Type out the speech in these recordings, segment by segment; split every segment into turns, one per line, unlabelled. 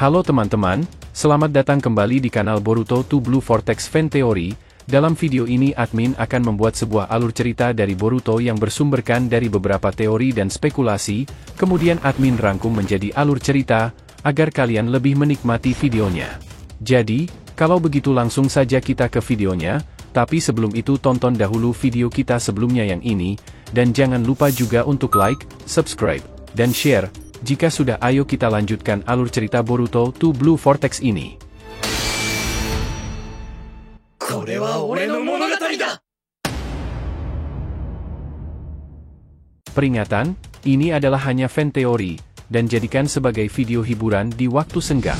Halo teman-teman, selamat datang kembali di kanal Boruto 2 Blue Vortex Fan Theory. Dalam video ini admin akan membuat sebuah alur cerita dari Boruto yang bersumberkan dari beberapa teori dan spekulasi, kemudian admin rangkum menjadi alur cerita, agar kalian lebih menikmati videonya. Jadi, kalau begitu langsung saja kita ke videonya, tapi sebelum itu tonton dahulu video kita sebelumnya yang ini, dan jangan lupa juga untuk like, subscribe, dan share. Jika sudah, ayo kita lanjutkan alur cerita Boruto 2 Blue Vortex ini. Peringatan, ini adalah hanya fan teori, dan jadikan sebagai video hiburan di waktu senggang.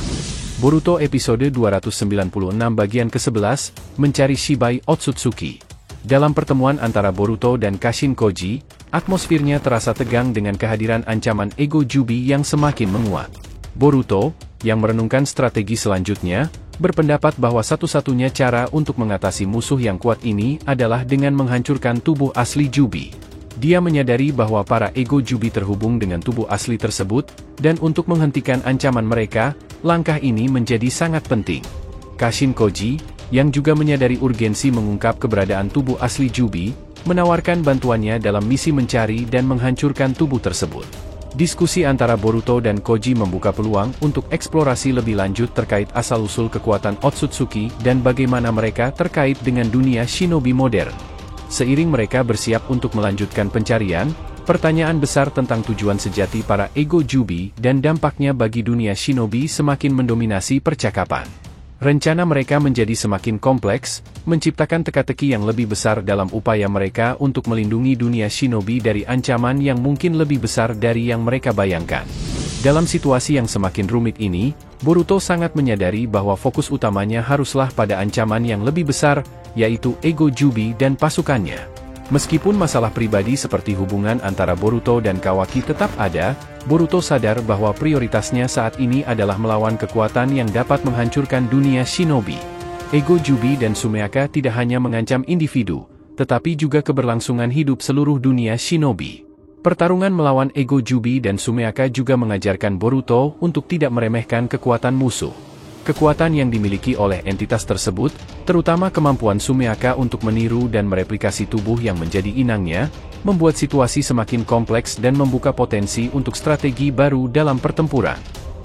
Boruto episode 296 bagian ke-11, Mencari Shibai Otsutsuki. Dalam pertemuan antara Boruto dan Kashin Koji, atmosfernya terasa tegang dengan kehadiran ancaman ego Jubi yang semakin menguat. Boruto, yang merenungkan strategi selanjutnya, berpendapat bahwa satu-satunya cara untuk mengatasi musuh yang kuat ini adalah dengan menghancurkan tubuh asli Jubi. Dia menyadari bahwa para ego Jubi terhubung dengan tubuh asli tersebut, dan untuk menghentikan ancaman mereka, langkah ini menjadi sangat penting. Kashin Koji, yang juga menyadari urgensi mengungkap keberadaan tubuh asli Jubi, menawarkan bantuannya dalam misi mencari dan menghancurkan tubuh tersebut. Diskusi antara Boruto dan Koji membuka peluang untuk eksplorasi lebih lanjut terkait asal-usul kekuatan Otsutsuki dan bagaimana mereka terkait dengan dunia shinobi modern. Seiring mereka bersiap untuk melanjutkan pencarian, pertanyaan besar tentang tujuan sejati para ego Jubi dan dampaknya bagi dunia shinobi semakin mendominasi percakapan. Rencana mereka menjadi semakin kompleks, menciptakan teka-teki yang lebih besar dalam upaya mereka untuk melindungi dunia shinobi dari ancaman yang mungkin lebih besar dari yang mereka bayangkan. Dalam situasi yang semakin rumit ini, Boruto sangat menyadari bahwa fokus utamanya haruslah pada ancaman yang lebih besar, yaitu ego Jubi dan pasukannya. Meskipun masalah pribadi seperti hubungan antara Boruto dan Kawaki tetap ada, Boruto sadar bahwa prioritasnya saat ini adalah melawan kekuatan yang dapat menghancurkan dunia shinobi. Ego Jubi dan Sumeaka tidak hanya mengancam individu, tetapi juga keberlangsungan hidup seluruh dunia shinobi. Pertarungan melawan ego Jubi dan Sumeaka juga mengajarkan Boruto untuk tidak meremehkan kekuatan musuh. Kekuatan yang dimiliki oleh entitas tersebut, terutama kemampuan Sumeaka untuk meniru dan mereplikasi tubuh yang menjadi inangnya, membuat situasi semakin kompleks dan membuka potensi untuk strategi baru dalam pertempuran.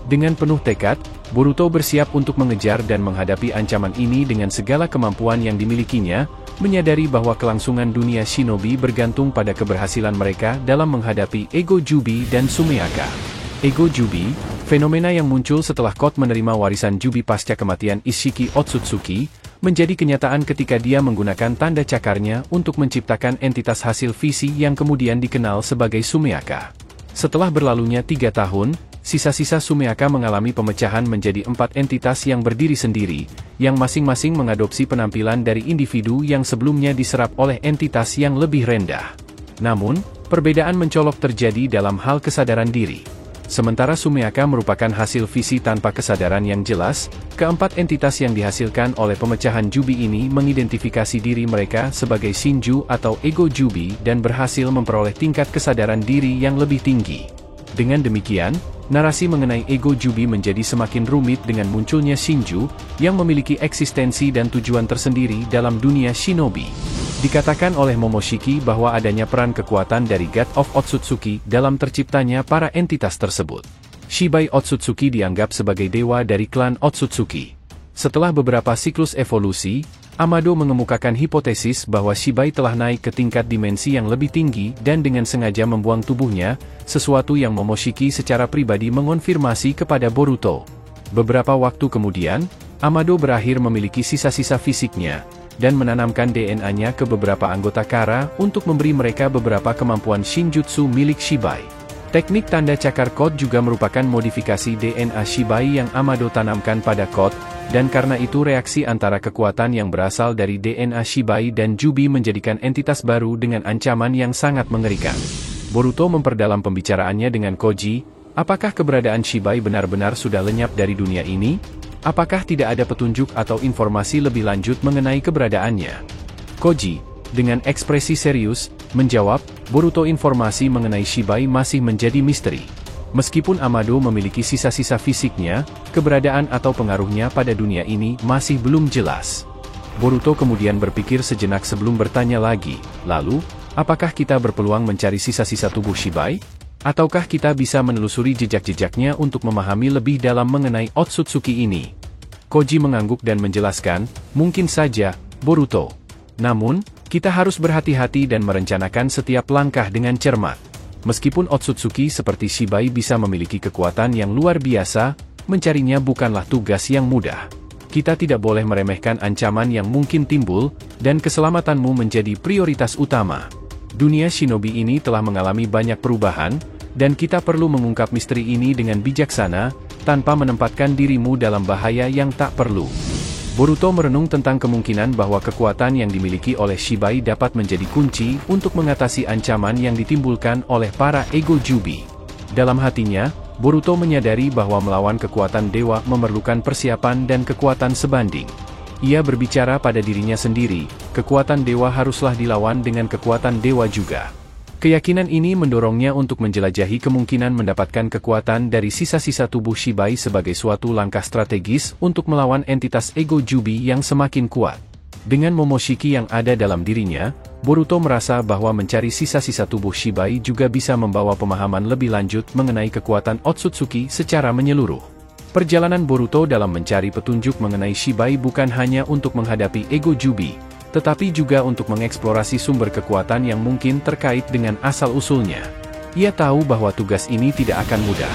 Dengan penuh tekad, Boruto bersiap untuk mengejar dan menghadapi ancaman ini dengan segala kemampuan yang dimilikinya, menyadari bahwa kelangsungan dunia shinobi bergantung pada keberhasilan mereka dalam menghadapi ego Jubi dan Sumeaka. Ego Jubi, fenomena yang muncul setelah Code menerima warisan Jubi pasca kematian Ishiki Otsutsuki, menjadi kenyataan ketika dia menggunakan tanda cakarnya untuk menciptakan entitas hasil visi yang kemudian dikenal sebagai Sumeaka. Setelah berlalunya 3 tahun, sisa-sisa Sumeaka mengalami pemecahan menjadi 4 entitas yang berdiri sendiri, yang masing-masing mengadopsi penampilan dari individu yang sebelumnya diserap oleh entitas yang lebih rendah. Namun, perbedaan mencolok terjadi dalam hal kesadaran diri. Sementara Sumeaka merupakan hasil visi tanpa kesadaran yang jelas, keempat entitas yang dihasilkan oleh pemecahan Jubi ini mengidentifikasi diri mereka sebagai Shinju atau ego Jubi dan berhasil memperoleh tingkat kesadaran diri yang lebih tinggi. Dengan demikian, narasi mengenai ego Jubi menjadi semakin rumit dengan munculnya Shinju, yang memiliki eksistensi dan tujuan tersendiri dalam dunia shinobi. Dikatakan oleh Momoshiki bahwa adanya peran kekuatan dari God of Otsutsuki dalam terciptanya para entitas tersebut. Shibai Otsutsuki dianggap sebagai dewa dari klan Otsutsuki. Setelah beberapa siklus evolusi, Amado mengemukakan hipotesis bahwa Shibai telah naik ke tingkat dimensi yang lebih tinggi dan dengan sengaja membuang tubuhnya, sesuatu yang Momoshiki secara pribadi mengonfirmasi kepada Boruto. Beberapa waktu kemudian, Amado berakhir memiliki sisa-sisa fisiknya, dan menanamkan DNA-nya ke beberapa anggota Kara untuk memberi mereka beberapa kemampuan Shinjutsu milik Shibai. Teknik tanda cakar Code juga merupakan modifikasi DNA Shibai yang Amado tanamkan pada Code, dan karena itu reaksi antara kekuatan yang berasal dari DNA Shibai dan Jubi menjadikan entitas baru dengan ancaman yang sangat mengerikan. Boruto memperdalam pembicaraannya dengan Koji, apakah keberadaan Shibai benar-benar sudah lenyap dari dunia ini? Apakah tidak ada petunjuk atau informasi lebih lanjut mengenai keberadaannya? Koji, dengan ekspresi serius, menjawab, Boruto informasi mengenai Shibai masih menjadi misteri. Meskipun Amado memiliki sisa-sisa fisiknya, keberadaan atau pengaruhnya pada dunia ini masih belum jelas. Boruto kemudian berpikir sejenak sebelum bertanya lagi, lalu, apakah kita berpeluang mencari sisa-sisa tubuh Shibai? Ataukah kita bisa menelusuri jejak-jejaknya untuk memahami lebih dalam mengenai Otsutsuki ini? Koji mengangguk dan menjelaskan, mungkin saja, Boruto. Namun, kita harus berhati-hati dan merencanakan setiap langkah dengan cermat. Meskipun Otsutsuki seperti Shibai bisa memiliki kekuatan yang luar biasa, mencarinya bukanlah tugas yang mudah. Kita tidak boleh meremehkan ancaman yang mungkin timbul, dan keselamatanmu menjadi prioritas utama. Dunia shinobi ini telah mengalami banyak perubahan, dan kita perlu mengungkap misteri ini dengan bijaksana, tanpa menempatkan dirimu dalam bahaya yang tak perlu. Boruto merenung tentang kemungkinan bahwa kekuatan yang dimiliki oleh Shibai dapat menjadi kunci untuk mengatasi ancaman yang ditimbulkan oleh para ego Jubi. Dalam hatinya, Boruto menyadari bahwa melawan kekuatan dewa memerlukan persiapan dan kekuatan sebanding. Ia berbicara pada dirinya sendiri, kekuatan dewa haruslah dilawan dengan kekuatan dewa juga. Keyakinan ini mendorongnya untuk menjelajahi kemungkinan mendapatkan kekuatan dari sisa-sisa tubuh Shibai sebagai suatu langkah strategis untuk melawan entitas ego Jubi yang semakin kuat. Dengan Momoshiki yang ada dalam dirinya, Boruto merasa bahwa mencari sisa-sisa tubuh Shibai juga bisa membawa pemahaman lebih lanjut mengenai kekuatan Otsutsuki secara menyeluruh. Perjalanan Boruto dalam mencari petunjuk mengenai Shibai bukan hanya untuk menghadapi ego Jubi, tetapi juga untuk mengeksplorasi sumber kekuatan yang mungkin terkait dengan asal-usulnya. Ia tahu bahwa tugas ini tidak akan mudah.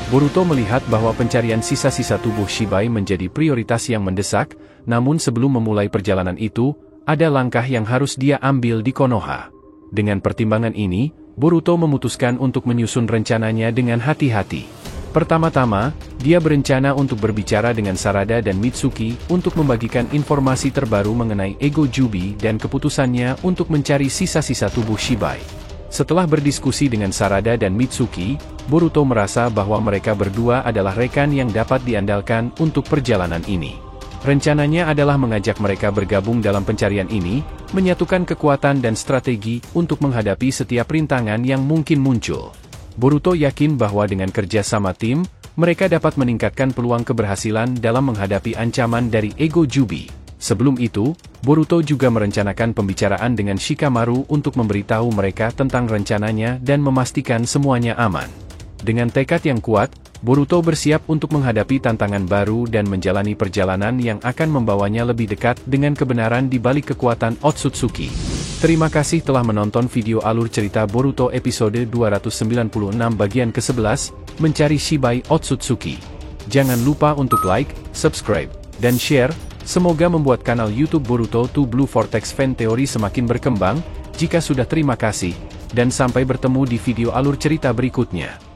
Boruto melihat bahwa pencarian sisa-sisa tubuh Shibai menjadi prioritas yang mendesak, namun sebelum memulai perjalanan itu, ada langkah yang harus dia ambil di Konoha. Dengan pertimbangan ini, Boruto memutuskan untuk menyusun rencananya dengan hati-hati. Pertama-tama, dia berencana untuk berbicara dengan Sarada dan Mitsuki untuk membagikan informasi terbaru mengenai ego Jubi dan keputusannya untuk mencari sisa-sisa tubuh Shibai. Setelah berdiskusi dengan Sarada dan Mitsuki, Boruto merasa bahwa mereka berdua adalah rekan yang dapat diandalkan untuk perjalanan ini. Rencananya adalah mengajak mereka bergabung dalam pencarian ini, menyatukan kekuatan dan strategi untuk menghadapi setiap rintangan yang mungkin muncul. Boruto yakin bahwa dengan kerja sama tim, mereka dapat meningkatkan peluang keberhasilan dalam menghadapi ancaman dari ego Jubi. Sebelum itu, Boruto juga merencanakan pembicaraan dengan Shikamaru untuk memberitahu mereka tentang rencananya dan memastikan semuanya aman. Dengan tekad yang kuat, Boruto bersiap untuk menghadapi tantangan baru dan menjalani perjalanan yang akan membawanya lebih dekat dengan kebenaran di balik kekuatan Otsutsuki. Terima kasih telah menonton video alur cerita Boruto episode 296 bagian ke-11, Mencari Shibai Otsutsuki. Jangan lupa untuk like, subscribe, dan share, semoga membuat kanal YouTube Boruto 2 Blue Vortex Fan Theory semakin berkembang. Jika sudah, terima kasih, dan sampai bertemu di video alur cerita berikutnya.